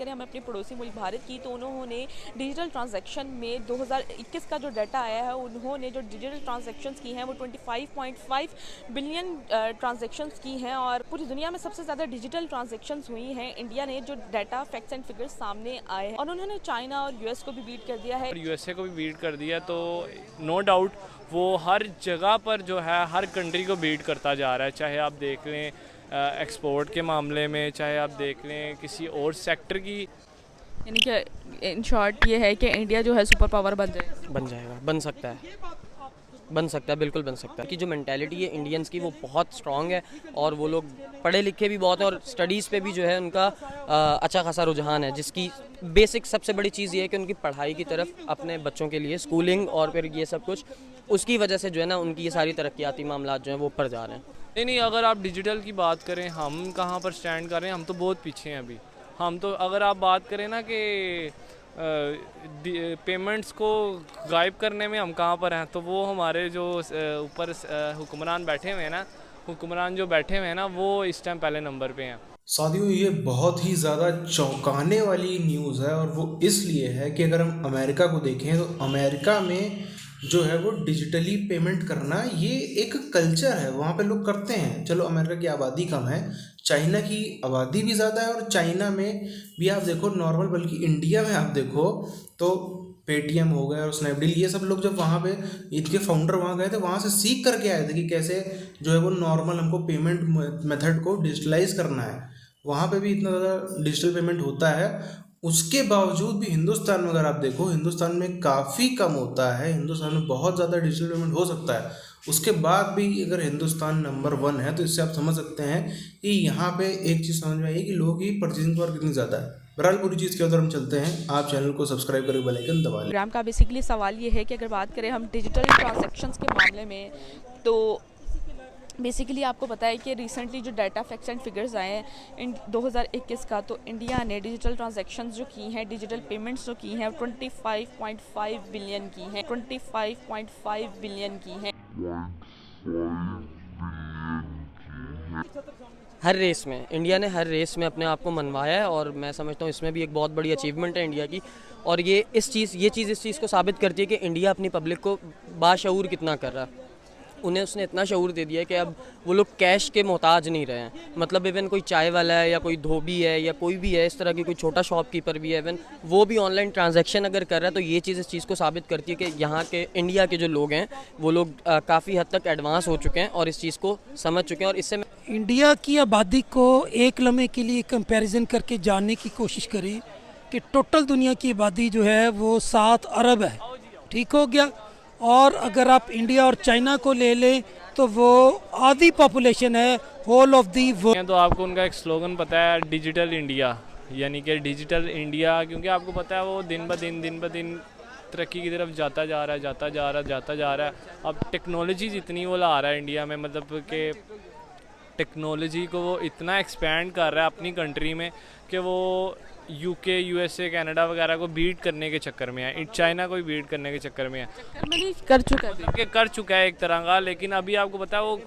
करें हम अपने पड़ोसी मुल्क भारत की, तो उन्होंने डिजिटल ट्रांजैक्शन में 2021 का जो डाटा आया है, उन्होंने जो डिजिटल ट्रांजैक्शंस की हैं वो 25.5 बिलियन ट्रांजैक्शंस की हैं और पूरी दुनिया में सबसे ज़्यादा डिजिटल ट्रांजैक्शंस हुई हैं। इंडिया ने जो डाटा फैक्ट्स एंड फिगर्स सामने आए हैं और उन्होंने चाइना और यूएस को भी बीट कर दिया है। यूएसए को भी बीट कर दिया, तो नो डाउट वो हर जगह पर जो है हर कंट्री को बीट करता जा रहा है। चाहे आप देख लें एक्सपोर्ट के मामले में, चाहे आप देख लें किसी और सेक्टर की। यानी कि इन शॉर्ट ये है कि इंडिया जो है सुपर पावर बन जाएगा, बन सकता है, बिल्कुल बन सकता है। कि जो मेंटालिटी है इंडियंस की वो बहुत स्ट्रांग है और वो लोग पढ़े लिखे भी बहुत है और स्टडीज़ पे भी जो है उनका अच्छा खासा रुझान है, जिसकी बेसिक सबसे बड़ी चीज़ ये है कि उनकी पढ़ाई की तरफ अपने बच्चों के लिए स्कूलिंग और फिर ये सब कुछ, उसकी वजह से जो है ना उनकी ये सारी तरक्याती मामला जो है वो ऊपर जा रहे हैं। नहीं, अगर आप डिजिटल की बात करें, हम कहाँ पर स्टैंड कर रहे हैं, हम तो बहुत पीछे हैं अभी। हम तो अगर आप बात करें ना कि पेमेंट्स को गायब करने में हम कहाँ पर हैं, तो वो हमारे जो ऊपर हुक्मरान बैठे हुए हैं ना, हुक्मरान जो बैठे हुए हैं ना, वो इस टाइम पहले नंबर पे हैं। साथियों, ये बहुत ही ज़्यादा चौंकाने वाली न्यूज़ है और वो इसलिए है कि अगर हम अमेरिका को देखें तो अमेरिका में जो है वो डिजिटली पेमेंट करना ये एक कल्चर है, वहाँ पे लोग करते हैं। चलो, अमेरिका की आबादी कम है, चाइना की आबादी भी ज़्यादा है और चाइना में भी आप देखो नॉर्मल, बल्कि इंडिया में आप देखो तो पेटीएम हो गया और स्नैपडील, ये सब लोग जब वहाँ पे इनके फाउंडर वहाँ गए थे, वहाँ से सीख करके आए थे कि कैसे जो है वो नॉर्मल हमको पेमेंट मेथड को डिजिटलाइज करना है। वहाँ पे भी इतना ज़्यादा डिजिटल पेमेंट होता है, उसके बावजूद भी हिंदुस्तान में अगर आप देखो, हिंदुस्तान में काफ़ी कम होता है। हिंदुस्तान में बहुत ज़्यादा डिजिटल पेमेंट हो सकता है, उसके बाद भी अगर हिंदुस्तान नंबर 1 है, तो इससे आप समझ सकते हैं कि यहाँ पे एक चीज़ समझ में आई कि लोगों की परचेजिंग पावर कितनी ज़्यादा है। बहरहाल पूरी चीज़ के उधर हम चलते हैं, आप चैनल को सब्सक्राइब करके बेल आइकन दबा लें। प्रोग्राम का बेसिकली सवाल ये है कि अगर बात करें हम डिजिटल ट्रांजैक्शंस के मामले में, तो बेसिकली आपको पता है कि रिसेंटली जो डाटा फैक्ट्स एंड फिगर्स आए हैं इन 2021 का, तो इंडिया ने डिजिटल ट्रांजैक्शंस जो की हैं, डिजिटल पेमेंट्स जो की हैं 25.5 बिलियन की हैं, 25.5 बिलियन की हैं। इंडिया ने हर रेस में अपने आप को मनवाया है और मैं समझता हूँ इसमें भी एक बहुत बड़ी अचीवमेंट है इंडिया की। और ये चीज़ इस चीज़ को साबित करती है कि इंडिया अपनी पब्लिक को बाशऊर कितना कर रहा है। उन्हें उसने इतना शऊर दे दिया है कि अब वो लोग कैश के मोहताज नहीं रहे हैं। मतलब इवन कोई चाय वाला है या कोई धोबी है या कोई भी है, इस तरह की कोई छोटा शॉपकीपर भी है, इवन वो भी ऑनलाइन ट्रांजैक्शन अगर कर रहा है, तो ये चीज़ इस चीज़ को साबित करती है कि यहाँ के इंडिया के जो लोग हैं वो लोग काफ़ी हद तक एडवांस हो चुके हैं और इस चीज़ को समझ चुके हैं। और इससे इंडिया की आबादी को एक लम्हे के लिए कंपैरिजन करके जानने की कोशिश करें कि टोटल दुनिया की आबादी जो है वो 7 अरब है, ठीक हो गया। और अगर आप इंडिया और चाइना को ले लें तो वो आधी पॉपुलेशन है होल ऑफ दी वर्ल्ड। तो आपको उनका एक स्लोगन पता है, डिजिटल इंडिया, यानी कि डिजिटल इंडिया, क्योंकि आपको पता है वो दिन ब दिन तरक्की की तरफ जाता जा रहा है। अब टेक्नोलॉजी जितनी वो ला रहा है इंडिया में, मतलब कि टेक्नोलॉजी को वो इतना एक्सपैंड कर रहा है अपनी कंट्री में कि वो यूके, यूएसए, कनाडा वगैरह को बीट करने के चक्कर में है, चाइना को भी बीट करने के चक्कर में है, कर चुका है एक तरह का। लेकिन अभी आपको पता है वो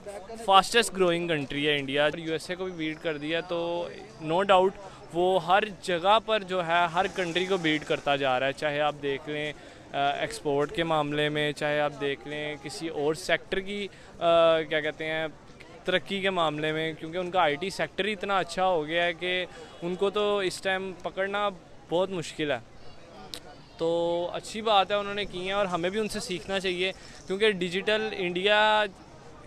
फास्टेस्ट ग्रोइंग कंट्री है इंडिया, यूएसए को भी बीट कर दिया, तो नो डाउट वो हर जगह पर जो है हर कंट्री को बीट करता जा रहा है। चाहे आप देख लें एक्सपोर्ट के मामले में, चाहे आप देख लें किसी और सेक्टर की क्या कहते हैं तरक्की के मामले में, क्योंकि उनका आईटी सेक्टर ही इतना अच्छा हो गया है कि उनको तो इस टाइम पकड़ना बहुत मुश्किल है। तो अच्छी बात है उन्होंने की है और हमें भी उनसे सीखना चाहिए, क्योंकि डिजिटल इंडिया,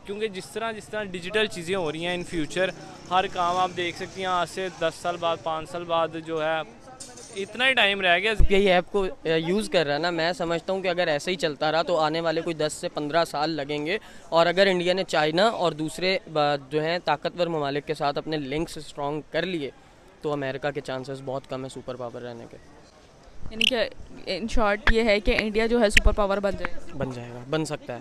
क्योंकि जिस तरह डिजिटल चीज़ें हो रही हैं इन फ्यूचर, हर काम आप देख सकती हैं आज से 10 साल बाद, 5 साल बाद जो है इतना ही टाइम रह गया। यही ऐप को यूज़ कर रहा है ना, मैं समझता हूँ कि अगर ऐसे ही चलता रहा तो आने वाले कोई 10 से 15 साल लगेंगे। और अगर इंडिया ने चाइना और दूसरे जो हैं ताकतवर ममालिक के साथ अपने लिंक्स स्ट्रॉन्ग कर लिए, तो अमेरिका के चांसेस बहुत कम है सुपर पावर रहने के। यानी कि इन शॉर्ट ये है कि इंडिया जो है सुपर पावर बन जाएगा, बन सकता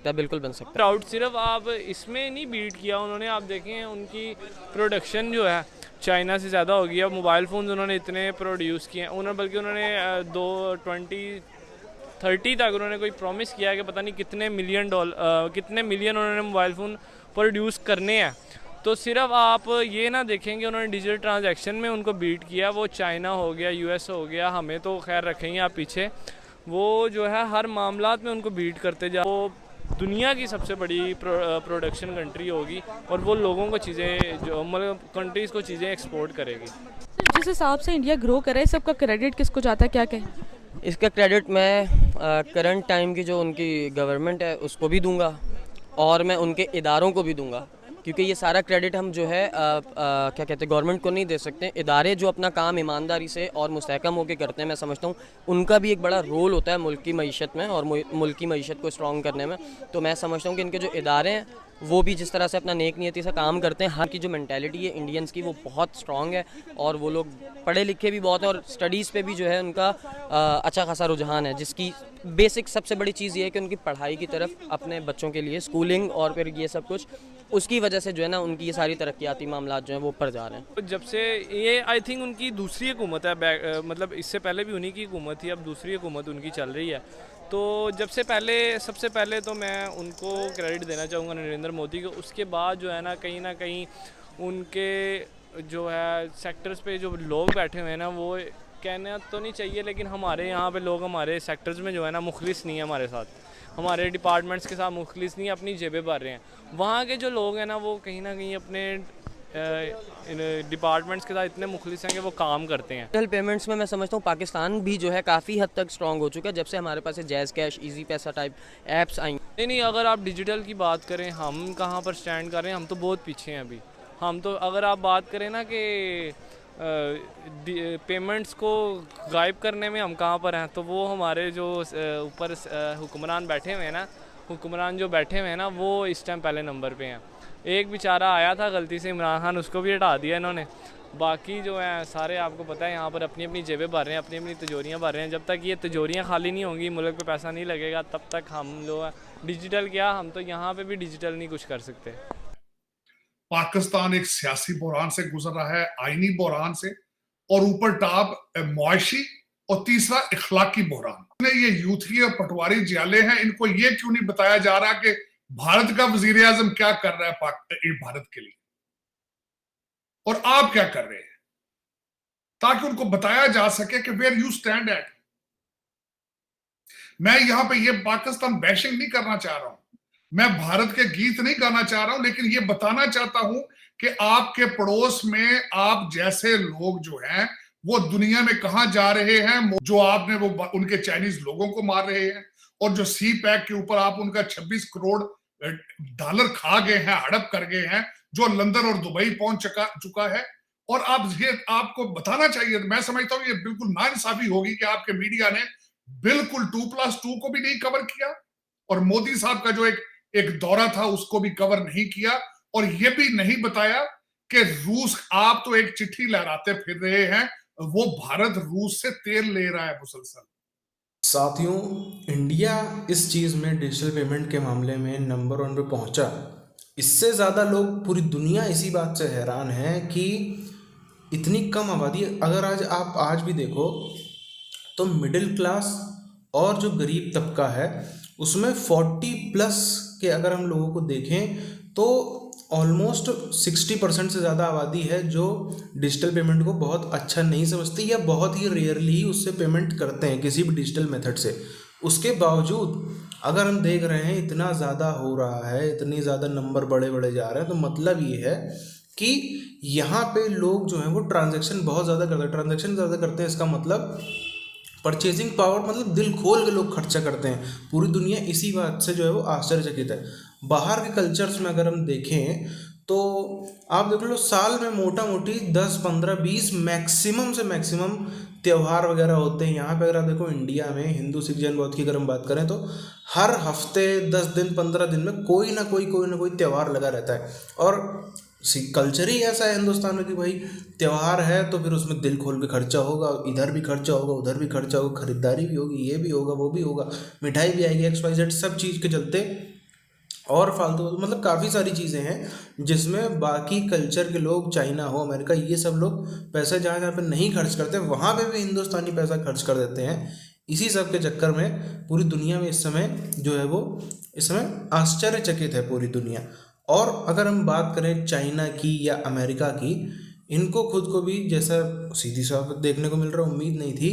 है, बिल्कुल बन सकता है। प्राउड सिर्फ आप इसमें नहीं बीट किया उन्होंने, आप देखें उनकी प्रोडक्शन जो है चाइना से ज़्यादा हो गया। मोबाइल फ़ोन्स उन्होंने इतने प्रोड्यूस किए हैं, बल्कि उन्होंने 2030 तक उन्होंने कोई प्रॉमिस किया कि पता नहीं कितने मिलियन उन्होंने मोबाइल फ़ोन प्रोड्यूस करने हैं। तो सिर्फ आप ये ना देखेंगे उन्होंने डिजिटल ट्रांजैक्शन में उनको बीट किया, वो चाइना हो गया, यूएस हो गया, हमें तो खैर रखेंगे आप पीछे, वो जो है हर मामलात में उनको बीट करते जा, वो दुनिया की सबसे बड़ी प्रोडक्शन कंट्री होगी और वो लोगों को चीज़ें जो मतलब कंट्रीज़ को चीज़ें एक्सपोर्ट करेगी। जिस हिसाब से इंडिया ग्रो करे है, सबका क्रेडिट किसको जाता है, क्या कहें? इसका क्रेडिट मैं करंट टाइम की जो उनकी गवर्नमेंट है उसको भी दूंगा और मैं उनके इदारों को भी दूंगा, क्योंकि ये सारा क्रेडिट हम जो है क्या कहते हैं गवर्नमेंट को नहीं दे सकते। इदारे जो अपना काम ईमानदारी से और मुस्तहकम होकर करते हैं, मैं समझता हूँ उनका भी एक बड़ा रोल होता है मुल्क की मईशत में और मुल्क की मईशत को स्ट्रॉन्ग करने में। तो मैं समझता हूँ कि इनके जो इदारे हैं वो भी जिस तरह से अपना नेक नियति से काम करते हैं, हर की जो मेंटालिटी है इंडियंस की वो बहुत स्ट्रॉन्ग है और वो लोग पढ़े लिखे भी बहुत हैं और स्टडीज़ पे भी जो है उनका अच्छा खासा रुझान है, जिसकी बेसिक सबसे बड़ी चीज़ ये है कि उनकी पढ़ाई की तरफ अपने बच्चों के लिए स्कूलिंग और फिर ये सब कुछ, उसकी वजह से जो है ना उनकी ये सारी तरक्याती मामलात जो हैं वो ऊपर जा रहे हैं। तो जब से ये आई थिंक उनकी दूसरी हुकूमत है, मतलब इससे पहले भी उन्हीं की हुकूमत थी, अब दूसरी हुकूमत उनकी चल रही है। तो जब से पहले सबसे पहले तो मैं उनको क्रेडिट देना चाहूँगा नरेंद्र मोदी को। उसके बाद जो है ना कहीं उनके जो है सेक्टर्स पे जो लोग बैठे हुए हैं ना, वो कहना तो नहीं चाहिए लेकिन हमारे यहाँ पे लोग हमारे सेक्टर्स में जो है ना मुखलिस नहीं है हमारे साथ, हमारे डिपार्टमेंट्स के साथ मुखलिस नहीं है, अपनी जेबें भर रहे हैं। वहाँ के जो लोग हैं ना वो कहीं ना कहीं अपने डिपार्टमेंट्स के साथ इतने मुखलिस हैं कि वो काम करते हैं। डिजिटल पेमेंट्स में मैं समझता हूँ पाकिस्तान भी जो है काफ़ी हद तक स्ट्रॉन्ग हो चुका है जब से हमारे पास जैज़ कैश, इजी पैसा टाइप ऐप्स आई। नहीं, अगर आप डिजिटल की बात करें, हम कहाँ पर स्टैंड कर रहे हैं, हम तो बहुत पीछे हैं अभी। हम तो अगर आप बात करें ना कि पेमेंट्स को गायब करने में हम कहाँ पर हैं, तो वो हमारे जो ऊपर हुक्मरान बैठे हुए हैं ना, हुक्मरान जो बैठे हुए हैं ना, वो इस टाइम पहले नंबर पे हैं। एक बेचारा आया था गलती से, इमरान खान, उसको भी हटा दिया इन्होंने। बाकी जो है सारे आपको पता है यहाँ पर अपनी अपनी जेबें भर रहे हैं, अपनी अपनी तिजोरियाँ भर रहे हैं। जब तक ये तिजोरियाँ खाली नहीं होंगी, मुल्क पे पैसा नहीं लगेगा, तब तक हम लोग डिजिटल क्या, हम तो यहाँ पे भी डिजिटल नहीं कुछ कर सकते। पाकिस्तान एक सियासी बहरान से गुजर रहा है, आईनी बहरान से, और ऊपर टाप मुआशी और तीसरा इखलाकी बहरान। ये यूथी और पटवारी जियाले हैं, इनको ये क्यों नहीं बताया जा रहा कि भारत का वजीर आजम क्या कर रहा है भारत के लिए और आप क्या कर रहे हैं, ताकि उनको बताया जा सके कि वेयर यू स्टैंड एट। मैं यहां पे ये पाकिस्तान बैशिंग नहीं करना चाह रहा हूं, मैं भारत के गीत नहीं गाना चाह रहा हूं, लेकिन ये बताना चाहता हूं कि आपके पड़ोस में आप जैसे लोग जो हैं वो दुनिया में कहां जा रहे हैं, जो आपने वो उनके चाइनीज लोगों को मार रहे हैं, और जो सी पैक के ऊपर आप उनका 26 करोड़ डॉलर खा गए हैं, हड़प कर गए हैं, जो लंदन और दुबई पहुंच चुका है। और आप ये आपको बताना चाहिए, मैं समझता हूं ये बिल्कुल नाइंसाफी होगी कि आपके मीडिया ने बिल्कुल 2+2 को भी नहीं कवर किया और मोदी साहब का जो एक दौरा था उसको भी कवर नहीं किया, और ये भी नहीं बताया कि रूस, आप तो एक चिट्ठी लहराते फिर रहे हैं, वो भारत रूस से तेल ले रहा है मुसलसल। साथियों, इंडिया इस चीज़ में डिजिटल पेमेंट के मामले में नंबर 1 पे पहुंचा। इससे ज़्यादा लोग पूरी दुनिया इसी बात से हैरान है कि इतनी कम आबादी, अगर आप आज भी देखो तो मिडिल क्लास और जो गरीब तबका है उसमें 40+ के अगर हम लोगों को देखें तो ऑलमोस्ट 60% से ज़्यादा आबादी है जो डिजिटल पेमेंट को बहुत अच्छा नहीं समझती या बहुत ही रेयरली ही उससे पेमेंट करते हैं किसी भी डिजिटल मेथड से। उसके बावजूद अगर हम देख रहे हैं इतना ज़्यादा हो रहा है, इतनी ज़्यादा नंबर बड़े बड़े जा रहे हैं, तो मतलब ये है कि यहाँ पे लोग जो हैं वो ट्रांजैक्शन बहुत ज़्यादा करते हैं। ट्रांजैक्शन ज़्यादा करते हैं इसका मतलब परचेजिंग पावर, मतलब दिल खोल के लोग खर्चा करते हैं। पूरी दुनिया इसी बात से जो है वो आश्चर्यचकित है। बाहर के कल्चर्स में अगर हम देखें तो आप देख लो, साल में मोटा मोटी 10, 15, 20 मैक्सिमम से मैक्सिमम त्यौहार वगैरह होते हैं। यहाँ पे अगर आप देखो इंडिया में हिंदू, सिख, जैन, बौद्ध की अगर हम बात करें तो हर हफ्ते 10 दिन 15 दिन में कोई ना कोई त्यौहार लगा रहता है। और कल्चर ही ऐसा है हिंदुस्तान में कि भाई त्यौहार है तो फिर उसमें दिल खोल के खर्चा होगा, इधर भी खर्चा होगा, उधर भी खर्चा होगा, खरीदारी भी होगी, ये भी होगा, वो भी होगा, मिठाई भी आएगी, XYZ सब चीज़ के चलते। और फालतू मतलब काफ़ी सारी चीज़ें हैं जिसमें बाकी कल्चर के लोग, चाइना हो, अमेरिका, ये सब लोग पैसा जहाँ जहाँ पे नहीं खर्च करते वहाँ पे भी हिंदुस्तानी पैसा खर्च कर देते हैं। इसी सब के चक्कर में पूरी दुनिया में इस समय जो है वो इस समय आश्चर्यचकित है पूरी दुनिया। और अगर हम बात करें चाइना की या अमेरिका की, इनको खुद को भी जैसा सीधी साफ देखने को मिल रहा, उम्मीद नहीं थी